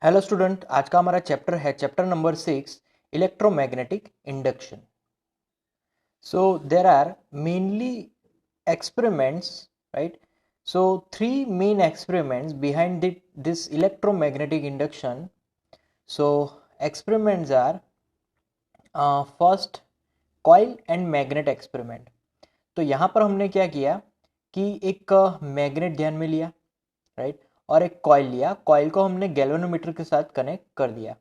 Hello student, आज का हमारा चैप्टर है chapter number 6, electromagnetic induction. So there are mainly experiments, right? So three main experiments behind this electromagnetic induction. So experiments are first coil and magnet experiment. तो यहाँ पर हमने क्या किया कि एक मैग्नेट ध्यान में लिया, राइट, और एक कॉइल लिया। कॉइल को हमने गैल्वेनोमीटर के साथ कनेक्ट कर दिया।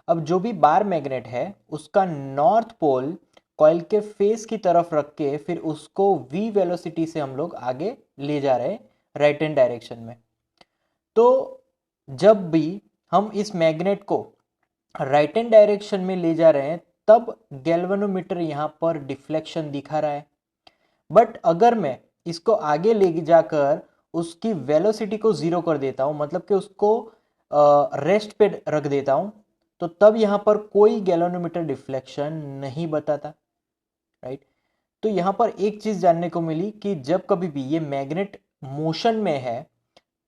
अब जो भी बार मैग्नेट है उसका नॉर्थ पोल कॉइल के फेस की तरफ रख के फिर उसको वी वेलोसिटी से हम लोग आगे ले जा रहे हैं राइट हैंड डायरेक्शन में। तो जब भी हम इस मैग्नेट को राइट हैंड डायरेक्शन में ले जा रहे हैं तब गैल्वेनोमीटर यहाँ पर डिफ्लेक्शन दिखा रहा है। बट अगर मैं इसको आगे ले जाकर उसकी वेलोसिटी को जीरो कर देता हूं, मतलब कि उसको रेस्ट पे रख देता हूं, तो तब यहां पर कोई गैल्वेनोमीटर डिफ्लेक्शन नहीं बताता, राइट। तो यहां पर एक चीज जानने को मिली कि जब कभी भी ये मैग्नेट मोशन में है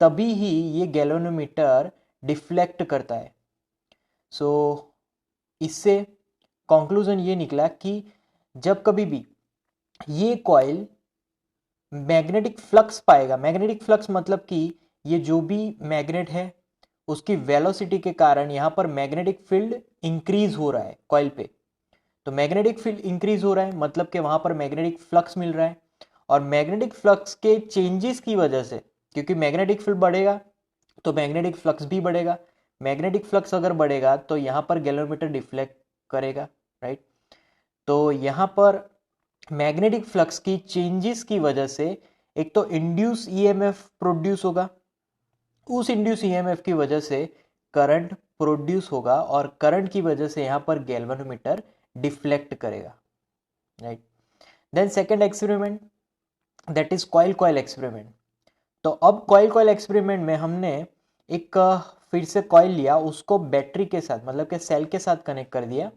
तभी ही ये गैल्वेनोमीटर डिफ्लेक्ट करता है। सो इससे कंक्लूजन ये निकला कि जब कभी भी ये कॉइल मैग्नेटिक फ्लक्स पाएगा, मैग्नेटिक फ्लक्स मतलब कि ये जो भी मैग्नेट है उसकी वेलोसिटी के कारण यहाँ पर मैग्नेटिक फील्ड इंक्रीज हो रहा है कॉइल पे। तो मैग्नेटिक फील्ड इंक्रीज हो रहा है मतलब कि वहां पर मैग्नेटिक फ्लक्स मिल रहा है, और मैग्नेटिक फ्लक्स के चेंजेस की वजह से, क्योंकि मैग्नेटिक फील्ड बढ़ेगा तो मैग्नेटिक फ्लक्स भी बढ़ेगा। मैग्नेटिक फ्लक्स अगर बढ़ेगा तो यहाँ पर गैल्वेनोमीटर डिफ्लेक्ट करेगा, राइट। तो यहाँ पर मैग्नेटिक फ्लक्स की चेंजेस की वजह से एक तो इंड्यूस ईएमएफ प्रोड्यूस होगा, उस इंड्यूस ईएमएफ की वजह से करंट प्रोड्यूस होगा, और करंट की वजह से यहां पर गैल्वेनोमीटर डिफ्लेक्ट करेगा, right. Then second experiment, that is coil coil experiment. तो अब कॉइल कॉइल एक्सपेरिमेंट में हमने एक फिर से कॉइल लिया, उसको बैटरी के साथ मतलब कि सेल के साथ कनेक्ट कर दिया,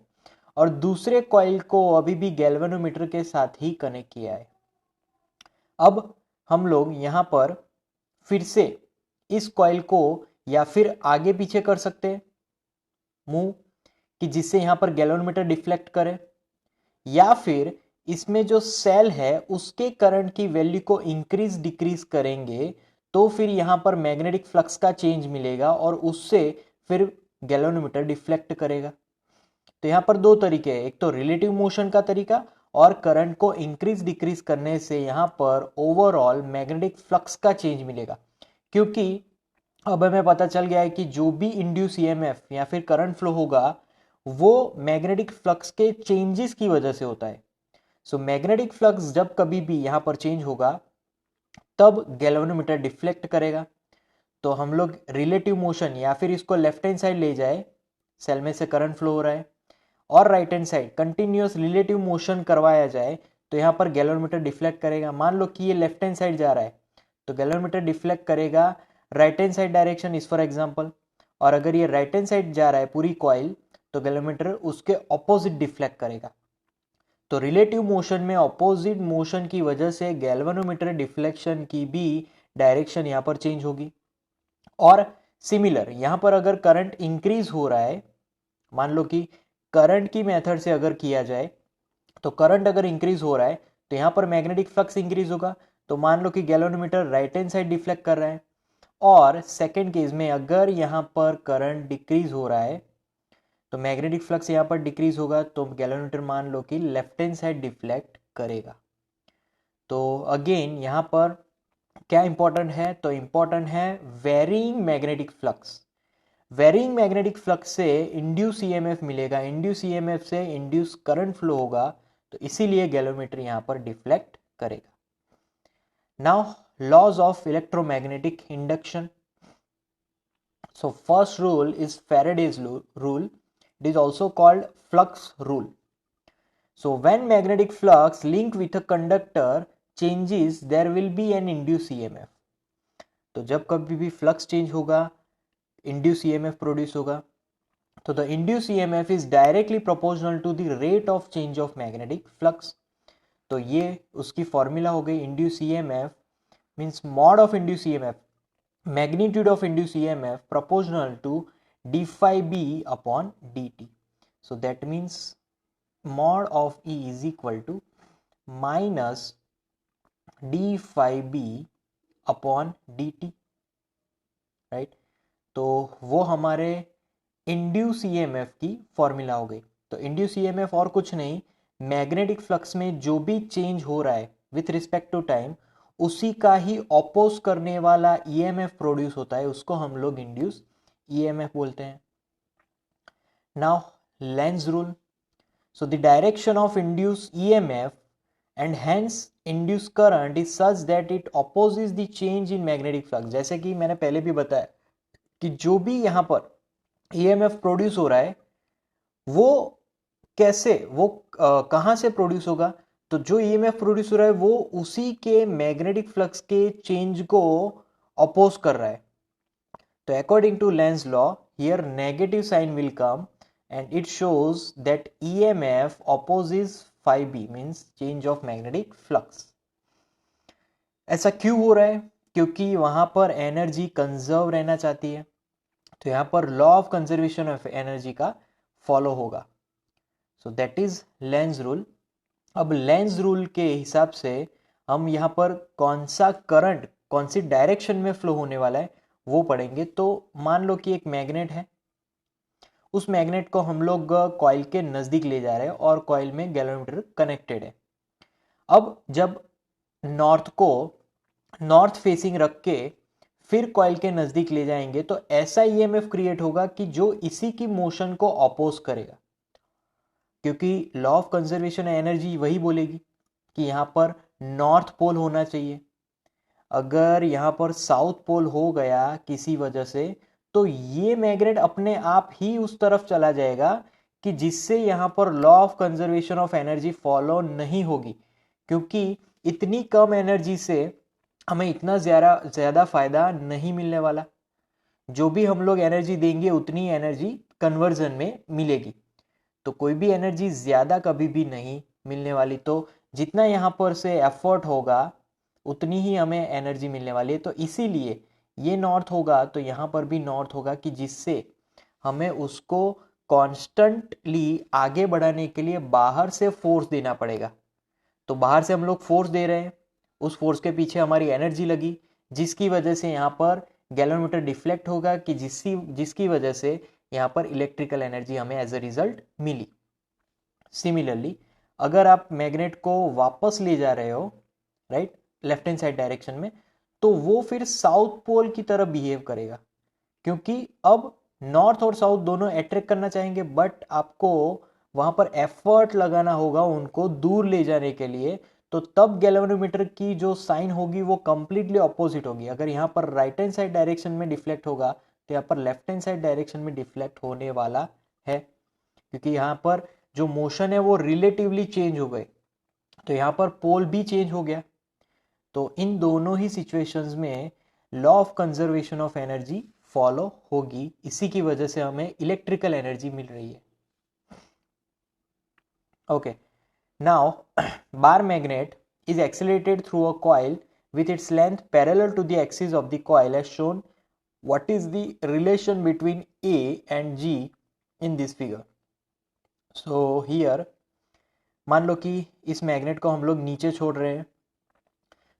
और दूसरे कॉइल को अभी भी गैल्वेनोमीटर के साथ ही कनेक्ट किया है। अब हम लोग यहां पर फिर से इस कॉइल को या फिर आगे पीछे कर सकते हैं मूव, कि जिससे यहां पर गैल्वेनोमीटर डिफ्लेक्ट करे, या फिर इसमें जो सेल है उसके करंट की वैल्यू को इंक्रीज डिक्रीज करेंगे तो फिर यहां पर मैग्नेटिक फ्लक्स का चेंज मिलेगा और उससे फिर गैल्वेनोमीटर डिफ्लेक्ट करेगा। तो यहाँ पर दो तरीके हैं, एक तो रिलेटिव मोशन का तरीका, और करंट को इंक्रीज डिक्रीज करने से यहाँ पर ओवरऑल मैग्नेटिक फ्लक्स का चेंज मिलेगा। क्योंकि अब हमें पता चल गया है कि जो भी इंड्यूस ईएमएफ या फिर करंट फ्लो होगा वो मैग्नेटिक फ्लक्स के चेंजेस की वजह से होता है। सो मैग्नेटिक फ्लक्स जब कभी भी यहाँ पर चेंज होगा तब गैल्वेनोमीटर डिफ्लेक्ट करेगा। तो हम लोग रिलेटिव मोशन या फिर इसको लेफ्ट हैंड साइड ले जाए, सेल में से करंट फ्लो हो रहा है, और right hand side continuous relative motion करवाया जाए तो यहाँ पर गैल्वेनोमीटर डिफ्लेक्ट करेगा। मान लो कि ये लेफ्ट हैंड साइड जा रहा है तो गैल्वेनोमीटर डिफ्लेक्ट करेगा right hand side direction is for example, और अगर ये राइट हैंड साइड जा रहा है पूरी कॉइल तो गैल्वेनोमीटर उसके ऑपोजिट डिफ्लेक्ट करेगा। तो रिलेटिव मोशन में ऑपोजिट मोशन की वजह से गैल्वेनोमीटर डिफ्लेक्शन की भी डायरेक्शन यहाँ पर चेंज होगी। और सिमिलर यहाँ पर अगर करंट इंक्रीज हो रहा है, मान लो कि करंट की मेथड से अगर किया जाए तो करंट अगर इंक्रीज हो रहा है तो यहाँ पर मैग्नेटिक फ्लक्स इंक्रीज होगा। तो मान लो कि galvanometer right hand side deflect कर रहा है, और सेकेंड केस में अगर यहाँ पर करंट डिक्रीज हो रहा है तो मैग्नेटिक फ्लक्स यहाँ पर डिक्रीज होगा, तो गैल्वेनोमीटर मान लो कि लेफ्ट हैंड साइड डिफ्लेक्ट करेगा। तो अगेन यहाँ पर क्या इंपॉर्टेंट है, तो इंपॉर्टेंट है varying magnetic flux. Varying magnetic flux से इंड्यूस ईएमएफ मिलेगा, इंड्यूस ईएमएफ से इंड्यूस करंट फ्लो होगा, तो इसीलिए गैल्वेनोमीटर यहाँ पर डिफ्लेक्ट करेगा। Now laws of electromagnetic induction. So first rule is Faraday's rule. It is also called flux rule. So when magnetic flux link with a conductor changes, there will be an induced EMF. तो जब कभी भी flux change होगा induce EMF produce होगा। तो the induce EMF is directly proportional to the rate of change of magnetic flux. तो ये उसकी फॉर्मूला हो गई, induce EMF means mod of induce EMF, magnitude of induced EMF proportional to d phi b upon dt. So that means mod of E is equal to minus d phi b upon dt, right. तो वो हमारे induce EMF की formula हो गई. तो induce EMF और कुछ नहीं, मैग्नेटिक फ्लक्स में जो भी चेंज हो रहा है विथ रिस्पेक्ट टू टाइम, उसी का ही ऑपोज करने वाला ईएमएफ प्रोड्यूस होता है, उसको हम लोग इंड्यूस ईएमएफ बोलते हैं. Now Lenz rule. So the direction of induce EMF and hence induce current is such that it opposes the change in magnetic flux. जैसे कि मैंने पहले भी बताया कि जो भी यहां पर ईएमएफ प्रोड्यूस हो रहा है वो कैसे, वो कहां से प्रोड्यूस होगा. तो जो ईएमएफ प्रोड्यूस हो रहा है वो उसी के मैग्नेटिक फ्लक्स के चेंज को अपोज कर रहा है. तो according to Lenz law here negative sign will come and it shows that EMF opposes phi b means change of magnetic flux. ऐसा क्यों हो रहा है? क्योंकि वहां पर एनर्जी कंजर्व रहना चाहती है, तो यहां पर law of conservation of energy का फॉलो होगा. So that is length rule. अब लेंज रूल के हिसाब से हम यहाँ पर कौन सा करंट कौन सी डायरेक्शन में फ्लो होने वाला है वो पढ़ेंगे. तो मान लो कि एक मैग्नेट है, उस मैग्नेट को हम लोग कॉइल के नजदीक ले जा रहे हैं और कॉइल में गैल्वेनोमीटर कनेक्टेड है. अब जब नॉर्थ फेसिंग रख के फिर कॉइल के नजदीक ले जाएंगे तो ऐसा ईएमएफ क्रिएट होगा कि जो इसी की मोशन को अपोज करेगा, क्योंकि लॉ ऑफ कंजर्वेशन एनर्जी वही बोलेगी कि यहां पर नॉर्थ पोल होना चाहिए. अगर यहां पर साउथ पोल हो गया किसी वजह से तो ये मैग्नेट अपने आप ही उस तरफ चला जाएगा कि जिससे यहां पर law of conservation of energy follow नहीं होगी, क्योंकि इतनी कम एनर्जी से हमें इतना ज्यादा फायदा नहीं मिलने वाला. जो भी हम लोग एनर्जी देंगे उतनी एनर्जी कन्वर्जन में मिलेगी. तो कोई भी एनर्जी ज्यादा कभी भी नहीं मिलने वाली. तो जितना यहाँ पर से एफर्ट होगा उतनी ही हमें एनर्जी मिलने वाली है. तो इसीलिए ये नॉर्थ होगा तो यहाँ पर भी नॉर्थ होगा कि जिससे हमें उसको कॉन्स्टेंटली आगे बढ़ाने के लिए बाहर से फोर्स देना पड़ेगा. तो बाहर से हम लोग फोर्स दे रहे हैं, उस फोर्स के पीछे हमारी एनर्जी लगी, जिसकी वजह से यहाँ पर गैल्वेनोमीटर डिफ्लेक्ट होगा कि जिसकी वजह से यहाँ पर इलेक्ट्रिकल एनर्जी हमें एज अ रिजल्ट मिली. सिमिलरली अगर आप मैग्नेट को वापस ले जा रहे हो right left hand side direction में, तो वो फिर साउथ पोल की तरह बिहेव करेगा, क्योंकि अब नॉर्थ और साउथ दोनों अट्रैक्ट करना चाहेंगे, बट आपको वहां पर एफर्ट लगाना होगा उनको दूर ले जाने के लिए. तो तब गैल्वेनोमीटर की जो साइन होगी वो कंप्लीटली ऑपोजिट होगी. अगर यहाँ पर राइट हैंड साइड डायरेक्शन में डिफ्लेक्ट होगा तो यहाँ पर लेफ्ट हैंड साइड डायरेक्शन में डिफ्लेक्ट होने वाला है, क्योंकि यहाँ पर जो मोशन है वो रिलेटिवली चेंज हो गए. तो यहाँ पर पोल भी चेंज हो गया. तो इन दोनों ही सिचुएशंस में law of conservation of energy follow होगी, इसी की वजह से हमें इलेक्ट्रिकल एनर्जी मिल रही है. Okay, now bar magnet is accelerated through a coil with its length parallel to the axis of the coil as shown. What is the relation between A and G in this figure? So here मान लो कि इस magnet को हम लोग नीचे छोड़ रहे हैं.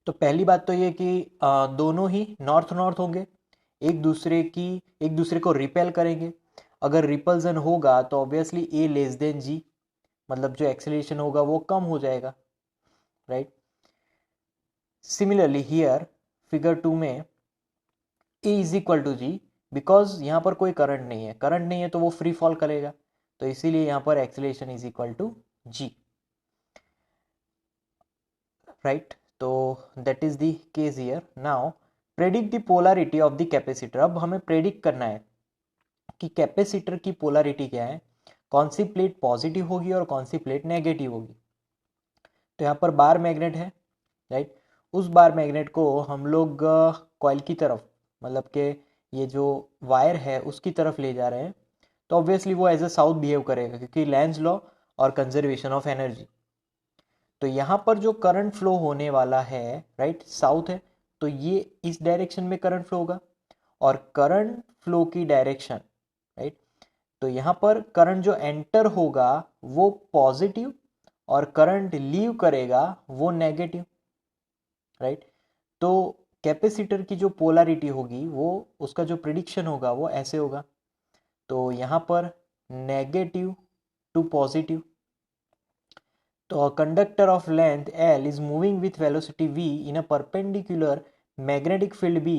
तो पहली बात तो ये कि दोनों ही नॉर्थ नॉर्थ होंगे, एक दूसरे को रिपेल करेंगे. अगर रिपल्जन होगा तो ऑब्वियसली ए लेस देन जी, मतलब जो एक्सेलरेशन होगा वो कम हो जाएगा, राइट. सिमिलरली हियर फिगर 2 में a is equal to g, because यहाँ पर कोई करंट नहीं है तो वो फ्री फॉल करेगा, तो इसीलिए यहाँ पर acceleration is equal to g, right. तो that is the case here. Now predict the polarity of the capacitor. अब हमें प्रेडिक्ट करना है कि कैपेसिटर की पोलैरिटी क्या है, कौन सी प्लेट पॉजिटिव होगी और कौन सी प्लेट नेगेटिव होगी. तो यहाँ पर बार मैग्नेट है, राइट. उस बार मैग्नेट को हम लोग कॉइल की तरफ, मतलब कि ये जो वायर है उसकी तरफ ले जा रहे हैं, तो ऑब्वियसली वो एज अ साउथ बिहेव करेगा, क्योंकि लेंज लॉ और कंजर्वेशन ऑफ एनर्जी. तो यहाँ पर जो करंट फ्लो होने वाला है राइट साउथ है, तो ये इस डायरेक्शन में करंट फ्लो होगा, और करंट फ्लो की डायरेक्शन राइट। तो यहाँ पर करंट जो एंटर होगा वो पॉजिटिव और करंट लीव करेगा वो नेगेटिव, राइट। तो कैपेसिटर की जो पोलैरिटी होगी वो उसका जो प्रिडिक्शन होगा वो ऐसे होगा। तो यहाँ पर नेगेटिव टू पॉजिटिव। तो a conductor of length L is moving with velocity v in a perpendicular magnetic field B.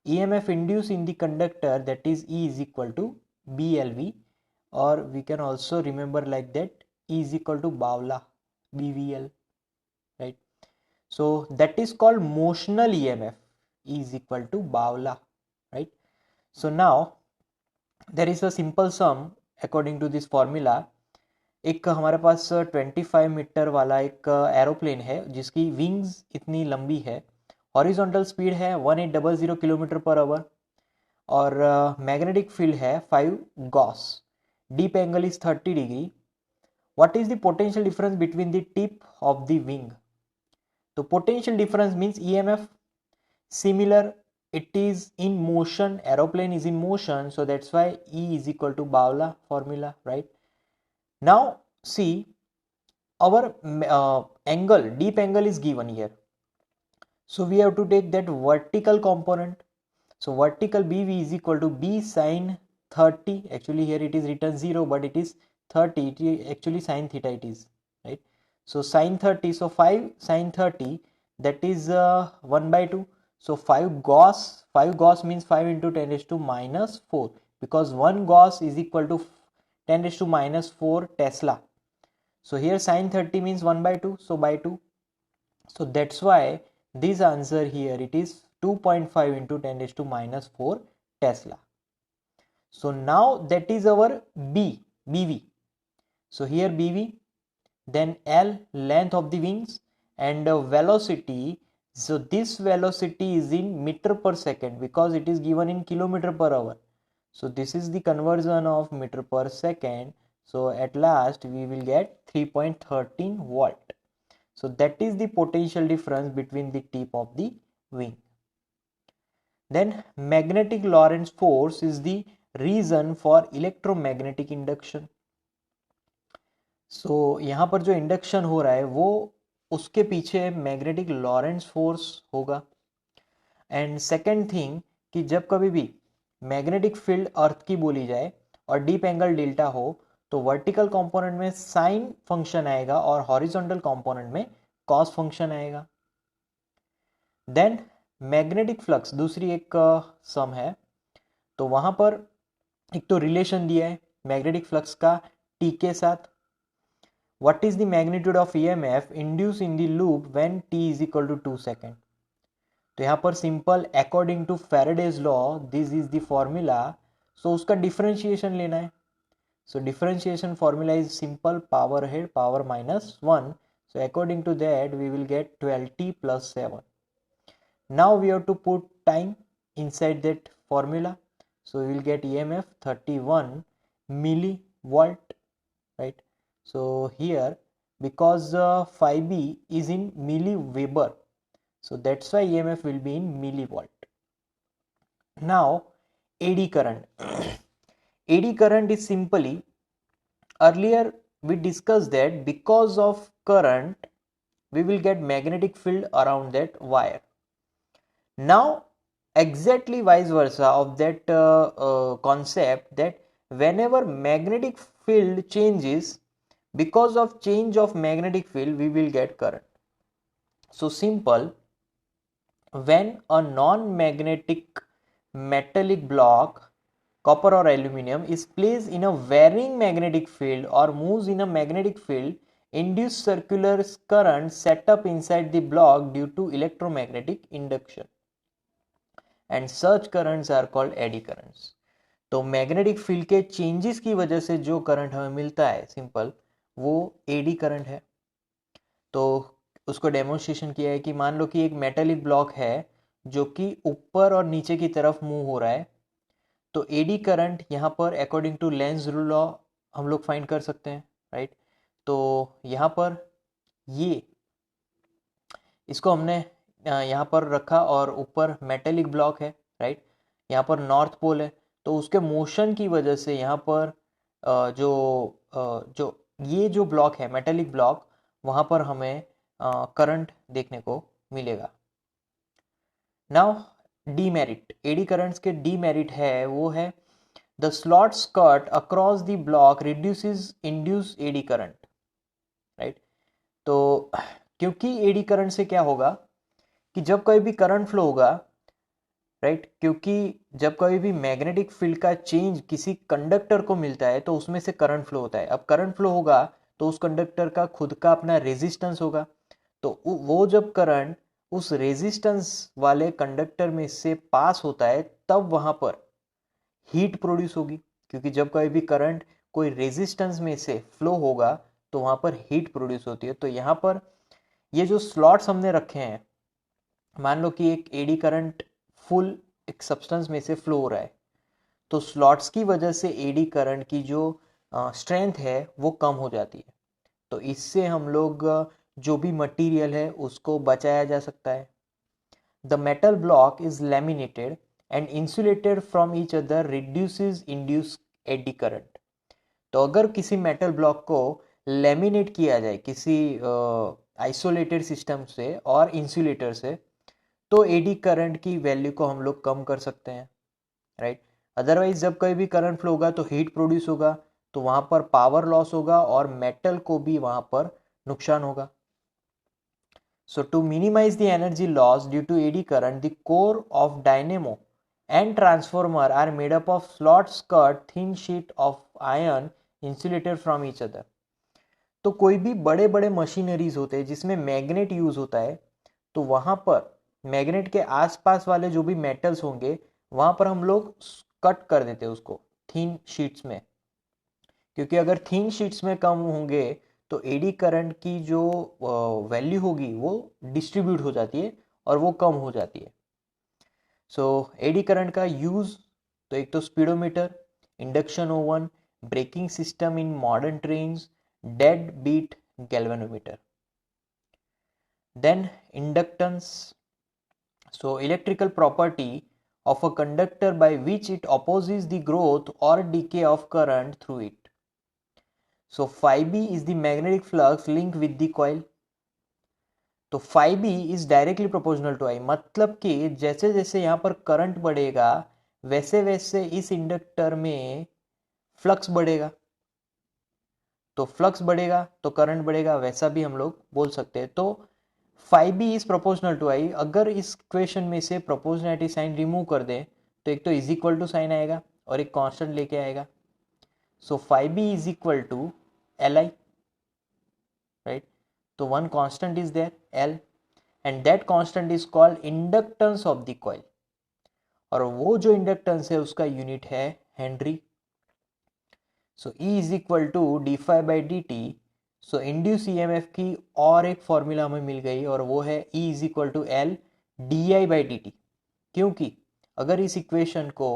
EMF induced in the conductor, that is E is equal to BLV, or we can also remember like that E is equal to Bavla, BVL, right. So that is called motional EMF. E is equal to Bavla, right. So now there is a simple sum according to this formula. एक हमारे पास 25 metre वाला एक aeroplane है जिसकी wings इतनी लंबी है, horizontal speed है 1800 किलोमीटर पर आवर, और मैग्नेटिक फील्ड है 5 gauss, dip angle is 30 degree. What is the potential difference between the tip of the wing? तो potential difference means EMF similar, it is in motion, aeroplane is in motion, so that's why E is equal to Bavla formula, right. Now see, our angle, deep angle is given here, so we have to take that vertical component. So vertical BV is equal to B sin 30, actually here it is written 0 but it is 30, it is actually sin theta it is, right. So sin 30, so 5 sin 30, that is 1 by 2. So 5 Gauss means 5 into 10 raised to minus 4, because 1 Gauss is equal to 10 raised to minus 4 Tesla. So here sin 30 means 1 by 2, so by 2. So that's why this answer here it is 2.5 into 10 raised to minus 4 Tesla. So now that is our BV. So here BV, then L, length of the wings, and velocity. So this velocity is in meter per second because it is given in kilometer per hour. So this is the conversion of meter per second. So at last we will get 3.13 volt. So that is the potential difference between the tip of the wing. Then magnetic Lorentz force is the reason for electromagnetic induction. So यहाँ पर जो induction हो रहा है वो उसके पीछे magnetic Lawrence force होगा। एंड सेकेंड थिंग कि जब कभी भी मैग्नेटिक फील्ड अर्थ की बोली जाए और डीप एंगल डेल्टा हो तो वर्टिकल कंपोनेंट में साइन फंक्शन आएगा और हॉरिजॉन्टल कंपोनेंट में कॉस फंक्शन आएगा। देन मैग्नेटिक फ्लक्स दूसरी एक सम है, तो वहां पर एक तो रिलेशन दिया है मैग्नेटिक फ्लक्स का टी के साथ। What is the magnitude of EMF induce in the loop when t is equal to 2 second? तो यहाँ पर simple according to Faraday's law this is the formula, so उसका डिफरेंशिएशन लेना है। So differentiation formula is simple power head power minus 1, so according to that we will get 12t plus 7. Now we have to put time inside that formula, so we will get EMF 31 millivolt, right. So here because 5b is in milliweber, so that's why EMF will be in millivolt. Now AD current AD current is simply, earlier we discussed that because of current we will get magnetic field around that wire. Now exactly vice versa of that concept, that whenever magnetic field changes, because of change of magnetic field we will get current. So simple, when a non-magnetic metallic block, copper or aluminum, is placed in a varying magnetic field or moves in a magnetic field, induced circular current set up inside the block due to electromagnetic induction, and such currents are called eddy currents. तो magnetic field के changes की वजह से जो current हमें मिलता है simple, वो एडी करंट है। तो उसको डेमोन्स्ट्रेशन किया है कि मान लो कि एक मेटालिक ब्लॉक है जो कि ऊपर और नीचे की तरफ मूव हो रहा है, तो एडी करंट यहाँ पर according to Lenz rule law हम लोग फाइंड कर सकते हैं, राइट। तो यहाँ पर ये इसको हमने यहाँ पर रखा और ऊपर मेटेलिक ब्लॉक है, राइट। यहाँ पर नॉर्थ पोल है, तो उसके मोशन की वजह से यहाँ पर जो ये जो ब्लॉक है मेटेलिक ब्लॉक, वहाँ पर हमें करंट देखने को मिलेगा। नाउ डीमेरिट, एडी करंट्स के डीमेरिट है वो है the slots cut across the block reduces induce eddy current, right. तो क्योंकि एडी करंट से क्या होगा कि जब कोई भी करंट फ्लो होगा, राइट, क्योंकि जब कभी भी मैग्नेटिक फील्ड का चेंज किसी कंडक्टर को मिलता है तो उसमें से करंट फ्लो होता है। अब करंट फ्लो होगा तो उस कंडक्टर का खुद का अपना रेजिस्टेंस होगा, तो वो जब करंट उस रेजिस्टेंस वाले कंडक्टर में से पास होता है तब वहां पर हीट प्रोड्यूस होगी, क्योंकि जब कभी भी करंट कोई रेजिस्टेंस में से फ्लो होगा तो वहां पर हीट प्रोड्यूस होती है। तो यहाँ पर ये जो स्लॉट्स हमने रखे हैं, मान लो कि एक एडी करंट फुल एक सब्सटेंस में से फ्लो हो रहा है, तो स्लॉट्स की वजह से एडी करंट की जो स्ट्रेंथ है वो कम हो जाती है। तो इससे हम लोग जो भी मटेरियल है उसको बचाया जा सकता है। The metal block is laminated and insulated from each other reduces induce eddy current. तो अगर किसी मेटल ब्लॉक को लेमिनेट किया जाए किसी आइसोलेटेड सिस्टम से और इंसुलेटर से, तो एडी करंट की वैल्यू को हम लोग कम कर सकते हैं, राइट। अदरवाइज जब कहीं भी करंट फ्लो होगा तो हीट प्रोड्यूस होगा, तो वहां पर पावर लॉस होगा और मेटल को भी वहां पर नुकसान होगा। So to minimise the energy loss due to eddy current, the core of dynamo and transformer are made up of slots cut thin sheet of iron insulated from each other. तो कोई भी बड़े बड़े मशीनरीज होते हैं जिसमें magnet use होता है, तो वहां पर मैग्नेट के आसपास वाले जो भी मेटल्स होंगे वहां पर हम लोग कट कर देते हैं उसको थीन शीट्स में, क्योंकि अगर थीन शीट्स में कम होंगे तो एडी करंट की जो वैल्यू होगी वो डिस्ट्रीब्यूट हो जाती है और वो कम हो जाती है। सो एडी करंट का यूज, तो एक तो speedometer, induction oven, braking system in modern trains, dead beat galvanometer. Then inductance, so electrical property of a conductor by which it opposes the growth or decay of current through it. So phi b is the magnetic flux linked with the coil. तो phi b is directly proportional to I, मतलब कि जैसे जैसे यहाँ पर current बढ़ेगा वैसे वैसे इस इंडक्टर में फ्लक्स बढ़ेगा, तो फ्लक्स बढ़ेगा तो करंट बढ़ेगा, वैसा भी हम लोग बोल सकते हैं। तो phi B is proportional to I, अगर इस इक्वेशन में से प्रोपोर्शनलिटी साइन रिमूव कर दें तो एक तो इज इक्वल टू साइन आएगा और एक कांस्टेंट लेके आएगा। So phi B is equal to L I, right. तो one constant is there L and that constant is called inductance of the coil, और वो जो इंडक्टेंस है उसका यूनिट है henry. So E is equal to D phi by D T. So induce EMF की और एक फॉर्मूला हमें मिल गई और वो है E is equal to L D I by D T, क्योंकि अगर इस इक्वेशन को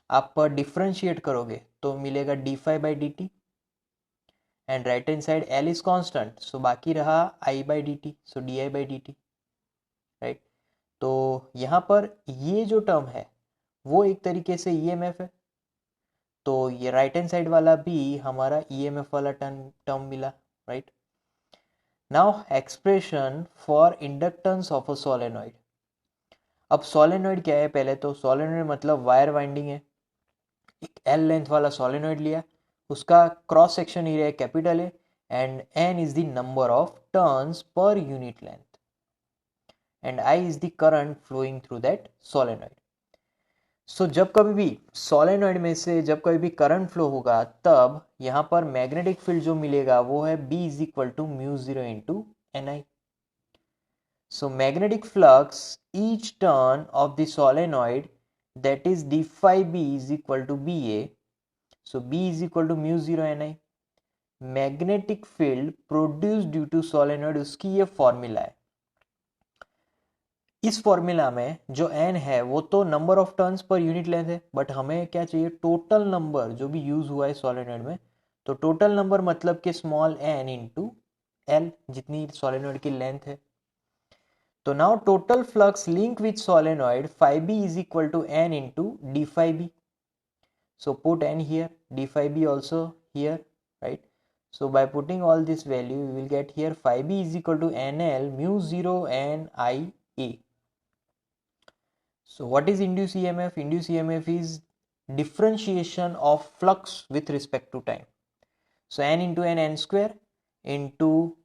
आप डिफ्रेंशिएट करोगे तो मिलेगा d phi by D t and right hand side L is constant, so बाकी रहा I by D T, so d I by D T, right. तो यहाँ पर ये जो टर्म है वो एक तरीके से ईएमएफ है, तो ये राइट हैंड साइड वाला भी हमारा ईएमएफ वाला टर्म मिला, right. Now expression for inductance of a solenoid. अब सोलेनॉइड क्या है, पहले तो सोलेनॉइड मतलब वायर वाइंडिंग है। एक एल लेंथ वाला सोलेनॉइड लिया, उसका क्रॉस सेक्शन एरिया कैपिटल है and N is the number of turns per unit length and I is the current flowing through that solenoid. So जब कभी भी सोलेनॉइड में से जब कभी भी करंट फ्लो होगा तब यहाँ पर मैग्नेटिक फील्ड जो मिलेगा वो है B is equal to mu zero into N I. So magnetic flux each turn of the solenoid that is D phi B is equal to B A. So B is equal to mu zero N I. Magnetic field produce due to solenoid, उसकी ये formula है। इस formula में जो n है वो तो number of turns per unit length है, बट हमें क्या चाहिए, टोटल नंबर जो भी यूज हुआ है सोलेनॉइड में। तो टोटल नंबर मतलब कि स्मॉल n इंटू एल, जितनी सोलेनॉइड की लेंथ है। तो now total flux link with solenoid phi B is equal to N into D phi B. So put n here, d phi b also here, right? So by putting all this value, we will get here phi b is equal to NL mu 0 n I A. So what is induced EMF? Induced EMF is differentiation of flux with respect to time. So n into n square into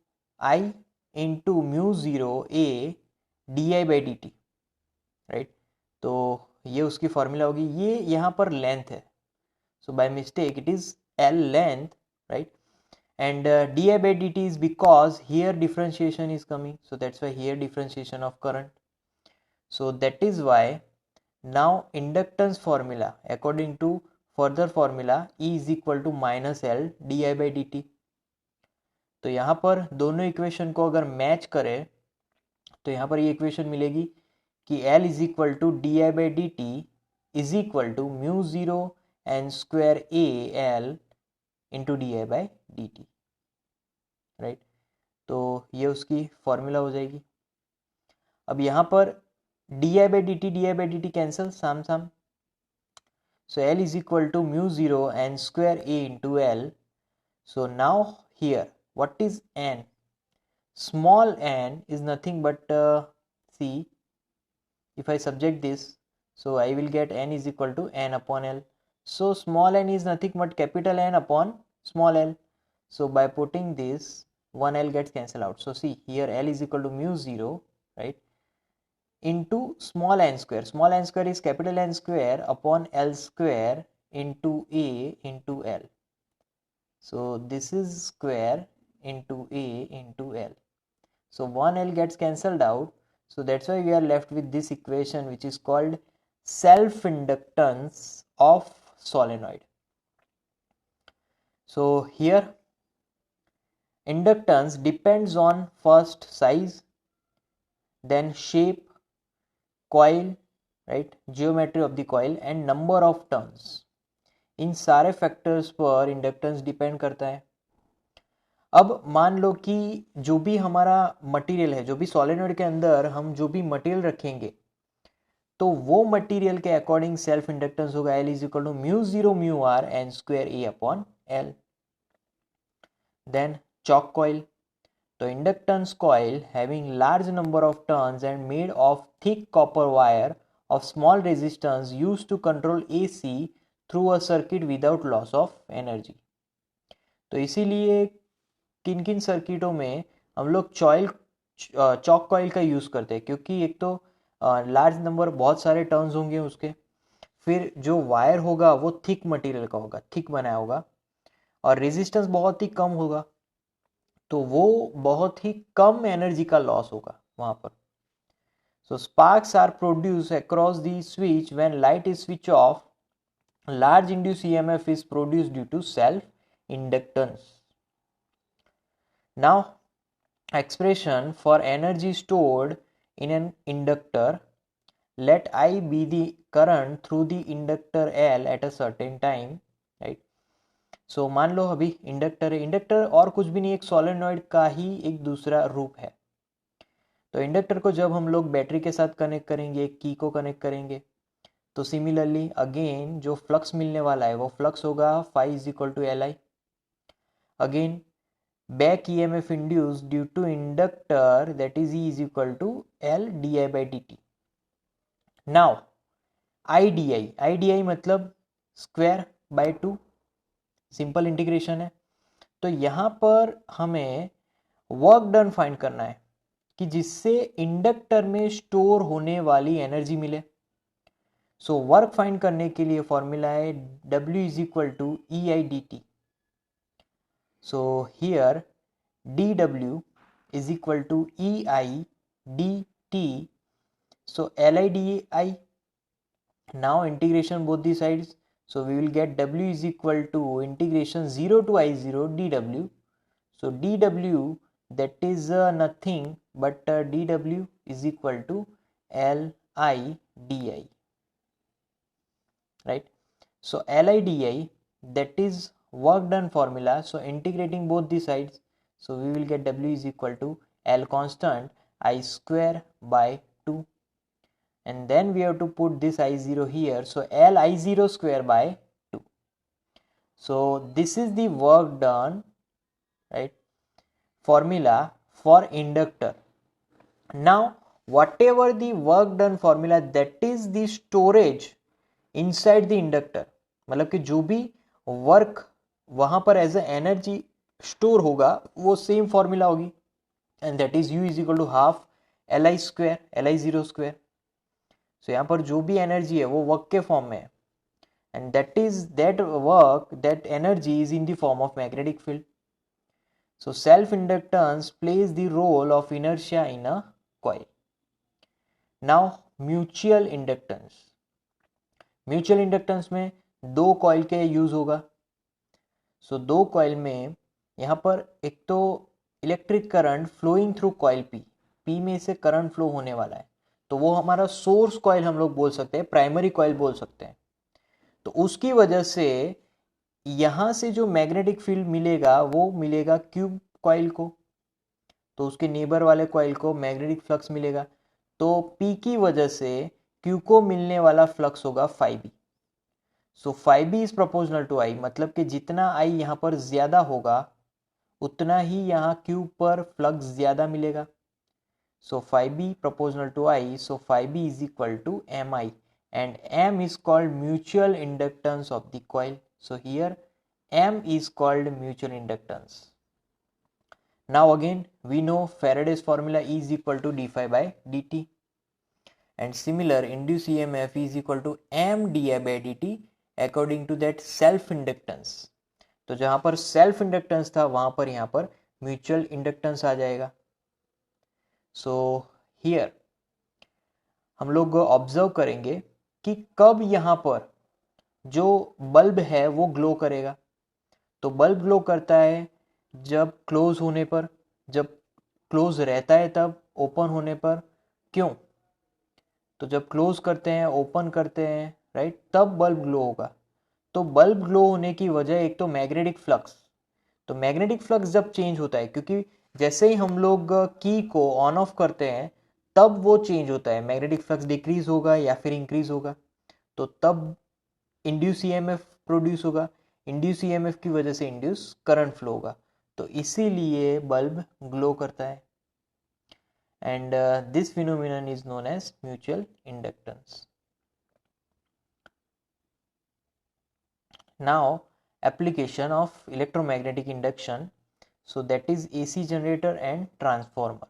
I into mu 0 A di by dt, right? तो ये उसकी formula होगी. ये यहाँ पर length है, so by mistake it is L length, right? And di by dt is because here differentiation is coming, so that's why here differentiation of current. So that is why now inductance formula, according to further formula, E is equal to minus L di by dt. तो यहाँ पर दोनों equation को अगर match करें तो यहाँ पर ये इक्वेशन मिलेगी कि L is equal to D I by D T is equal to mu zero N square A L into D I by D T, right? तो ये उसकी फॉर्मूला हो जाएगी. अब यहाँ पर D I by D T cancel साम साम, so L is equal to mu 0 n square A into L. So now here what is n? Small n is nothing but see, if I subject this, so I will get n is equal to n upon L. So small n is nothing but capital N upon small l. So by putting this, one L gets cancelled out. So see here L is equal to mu 0, right, into small n square. Small n square is capital N square upon L square into A into L. So this is square into A into L. So one L gets cancelled out. So that's why we are left with this equation, which is called self-inductance of solenoid. So here inductance depends on first size, then shape, coil, right, geometry of the coil and number of turns. इन सारे factors पर inductance depend करता है. अब मान लो कि जो भी हमारा मटेरियल है, जो भी सोलेनॉइड के अंदर हम जो भी मटेरियल रखेंगे, तो वो मटेरियल के अकॉर्डिंग सेल्फ इंडक्टेंस होगा L is equal to mu 0 mu r n square a upon L. Then choke coil, तो inductance coil having large number of turns and made of thick copper wire of small resistance used to control AC through a circuit without loss of energy. तो इसीलिए किन किन सर्किटों में हम लोग chalk coil का यूज़ करते हैं, क्योंकि एक तो लार्ज नंबर, बहुत सारे टर्न्स होंगे उसके, फिर जो वायर होगा वो थिक मटेरियल का होगा, थिक बनाया होगा, और रेजिस्टेंस बहुत ही कम होगा, तो वो बहुत ही कम एनर्जी का लॉस होगा वहाँ पर. So sparks are produce across the switch when light is switch off. Large induced EMF is produced due to self-inductance. Now, expression for energy stored in an inductor. Let I be the current through the inductor L at a certain time, right? So मान लो अभी inductor है, inductor और कुछ भी नहीं, एक solenoid का ही एक दूसरा रूप है. तो इंडक्टर को जब हम लोग बैटरी के साथ कनेक्ट करेंगे, एक की को कनेक्ट करेंगे, तो सिमिलरली अगेन जो फ्लक्स मिलने वाला है वो फ्लक्स होगा phi is equal to L I. Again back EMF induced due to inductor, that is E is equal to L D I by D T. Now I D I मतलब square bye 2, simple integration है. तो यहाँ पर हमें work done find करना है कि जिससे इंडक्टर में स्टोर होने वाली एनर्जी मिले. सो वर्क फाइंड करने के लिए फॉर्मूला है W is equal to E I D T. So here dW is equal to EI dt. So LI now integration both the sides. So we will get W is equal to integration 0 to I0 dW. So dW, that is nothing but dW is equal to LI di, right? So LI di, that is work done formula. So integrating both the sides, so we will get W is equal to L constant I square by 2, and then we have to put this I0 here. So L I0 square by 2. So this is the work done, right? Formula for inductor. Now whatever the work done formula, that is the storage inside the inductor. मतलब कि जो भी work वहां पर as a energy store होगा वो same formula होगी, and that is U is equal to half L I square, L I zero square. So यहाँ पर जो भी एनर्जी है वो वर्क के फॉर्म में है, and that is that work, that energy is in the form of magnetic field. So self inductance plays the role of inertia in a coil. Now mutual inductance. Mutual inductance में दो coil के use होगा. सो दो coil में यहाँ पर एक तो electric current flowing through coil P में से करंट फ्लो होने वाला है, तो वो हमारा सोर्स कॉइल हम लोग बोल सकते हैं, प्राइमरी कॉइल बोल सकते हैं. तो उसकी वजह से यहां से जो मैग्नेटिक फील्ड मिलेगा वो मिलेगा क्यूब कॉइल को, तो उसके नेबर वाले कॉइल को मैग्नेटिक फ्लक्स मिलेगा. तो पी की वजह से क्यू को मिलने वाला फ्लक्स होगा phi B. So phi B is proportional to I, मतलब कि जितना आई यहाँ पर ज्यादा होगा उतना ही यहाँ क्यू पर फ्लक्स ज्यादा मिलेगा. So phi b proportional to I, so phi b is equal to mi, and m is called mutual inductance of the coil. So here m is called mutual inductance. Now again we know Faraday's formula is equal to d phi by dt, and similar induced EMF is equal to m di by dt according to that self inductance. तो जहां पर self inductance था वहां पर यहाँ पर mutual inductance आ जाएगा. So here हम लोग ऑब्जर्व करेंगे कि कब यहाँ पर जो बल्ब है वो ग्लो करेगा. तो बल्ब ग्लो करता है जब क्लोज होने पर, जब क्लोज रहता है तब, ओपन होने पर. क्यों? तो जब क्लोज करते हैं, ओपन करते हैं, राइट, तब बल्ब ग्लो होगा. तो बल्ब ग्लो होने की वजह एक तो मैग्नेटिक फ्लक्स. तो मैग्नेटिक फ्लक्स जब चेंज होता है, क्योंकि जैसे ही हम लोग की को ऑन ऑफ करते हैं तब वो चेंज होता है, मैग्नेटिक फ्लक्स डिक्रीज होगा या फिर इंक्रीज होगा, तो तब इंड्यूस ईएमएफ प्रोड्यूस होगा. इंड्यूस ईएमएफ की वजह से इंड्यूस करंट फ्लो होगा, तो इसीलिए बल्ब ग्लो करता है. And this phenomenon is known as mutual inductance. Now application of electromagnetic induction, so that is AC generator and transformer.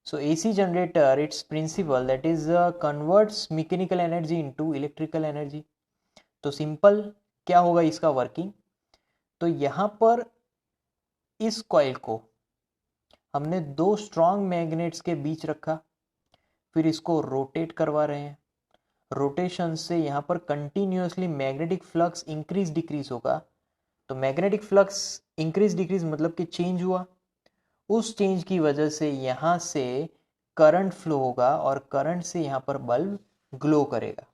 So AC generator, its principle, that is converts mechanical energy into electrical energy. तो simple क्या होगा इसका working? तो यहाँ पर इस coil को हमने दो स्ट्रॉन्ग मैग्नेट्स के बीच रखा, फिर इसको रोटेट करवा रहे हैं. रोटेशन से यहाँ पर continuously magnetic flux increase decrease होगा. तो मैग्नेटिक फ्लक्स इंक्रीज डिक्रीज मतलब कि चेंज हुआ, उस चेंज की वजह से यहाँ से करंट फ्लो होगा और करंट से यहाँ पर बल्ब ग्लो करेगा.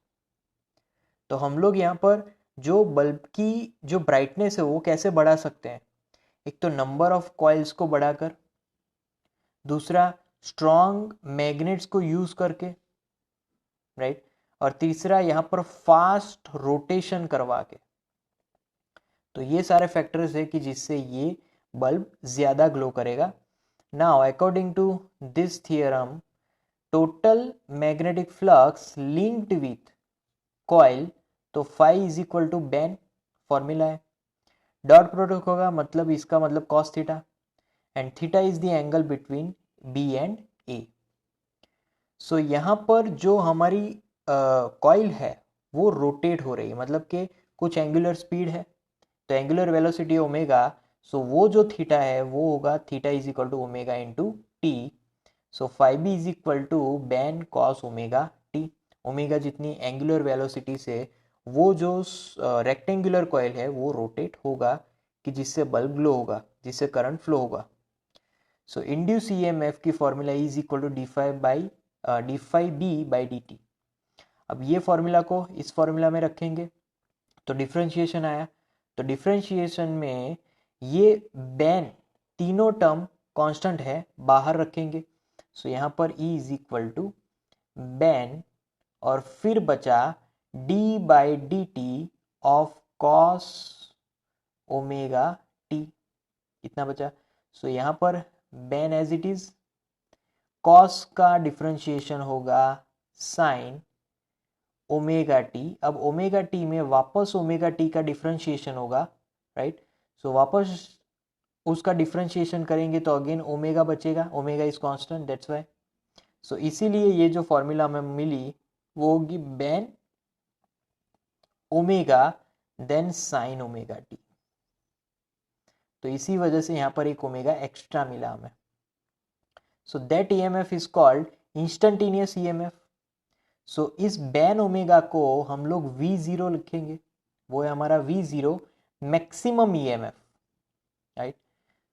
तो हम लोग यहाँ पर जो बल्ब की जो ब्राइटनेस है वो कैसे बढ़ा सकते हैं? एक तो नंबर ऑफ कॉइल्स को बढ़ाकर, दूसरा स्ट्रॉन्ग मैग्नेट्स को यूज करके, राइट, और तीसरा यहाँ पर फास्ट रोटेशन करवा के. तो ये सारे फैक्टर्स है कि जिससे ये बल्ब ज्यादा ग्लो करेगा. Now according to this theorem, total magnetic flux linked with coil, तो phi is equal to BAN, formula है. डॉट प्रोडक्ट होगा, मतलब इसका मतलब cos theta, and theta is the angle between B and A. So यहाँ पर जो हमारी कॉइल है वो रोटेट हो रही है, मतलब कि कुछ एंगुलर स्पीड है, तो एंगुलर वेलोसिटी ओमेगा, सो वो जो थीटा है वो होगा theta is equal to omega into T. So phi B is equal to बेन कॉस ओमेगा टी. ओमेगा जितनी एंगुलर वेलोसिटी से वो जो रेक्टेंगुलर कॉइल है वो रोटेट होगा कि जिससे बल्ब ग्लो होगा, जिससे करंट फ्लो होगा. सो इंड्यूस ईएमएफ की formula is equal to D phi B by D T. अब ये फॉर्मूला को इस फॉर्मूला में रखेंगे तो डिफरेंशिएशन आया. तो डिफरेंशिएशन में ये बेन तीनों टर्म कांस्टेंट है, बाहर रखेंगे. सो यहाँ पर E is equal to BAN और फिर बचा d by D t of cos omega t, कितना बचा? सो यहाँ पर BAN as it is, cos का डिफ्रेंशिएशन होगा साइन ओमेगा टी। अब ओमेगा टी में वापस ओमेगा टी का डिफ्रेंशिएशन होगा, राइट। सो वापस उसका डिफ्रेंशिएशन करेंगे तो अगेन ओमेगा बचेगा, omega is constant, that's why. So इसीलिए ये जो फॉर्मूला हमें मिली वो होगी Ben omega then sine omega T. तो इसी वजह से यहाँ पर एक ओमेगा एक्स्ट्रा मिला हमें। So that EMF is called instantaneous EMF. So इस बेन ओमेगा को हम लोग V0 लिखेंगे, वो है हमारा V0 maximum EMF, right.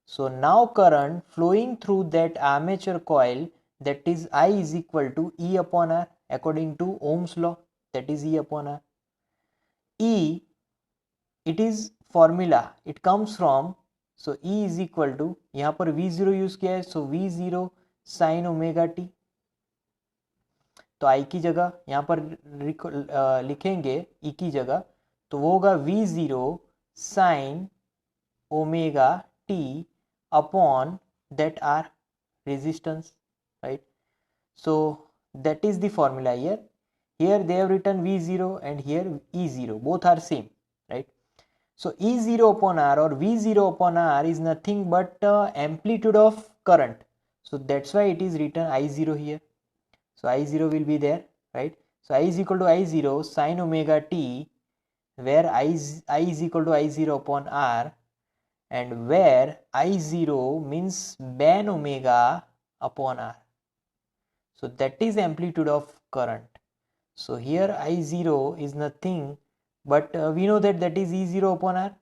So now current flowing through that armature coil, that is I is equal to E upon R according to Ohm's law, that is E upon R. E, it is formula, it comes from, so E is equal to, यहाँ पर V0 use किया है, so V0 sin omega t। तो I की जगह यहाँ पर लिखेंगे E की जगह, तो वो होगा V0 sin omega t upon that R resistance, right? So that is the formula here. Here they have written V0 and here E0, both are same, right? So E0 upon R or V0 upon R is nothing but amplitude of current. So that's why it is written I0 here. So I0 will be there, right? So I is equal to I0 sin omega t, where I is equal to I0 upon R, and where I0 means ban omega upon R. So that is amplitude of current. So here I0 is nothing but we know that that is E0 upon R,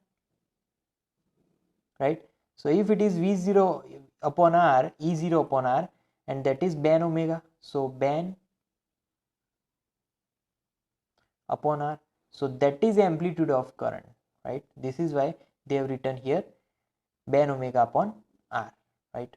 right? So if it is V0 upon R, E0 upon R, and that is ban omega, so ban upon R, so that is amplitude of current, right? This is why they have written here ban omega upon R, right?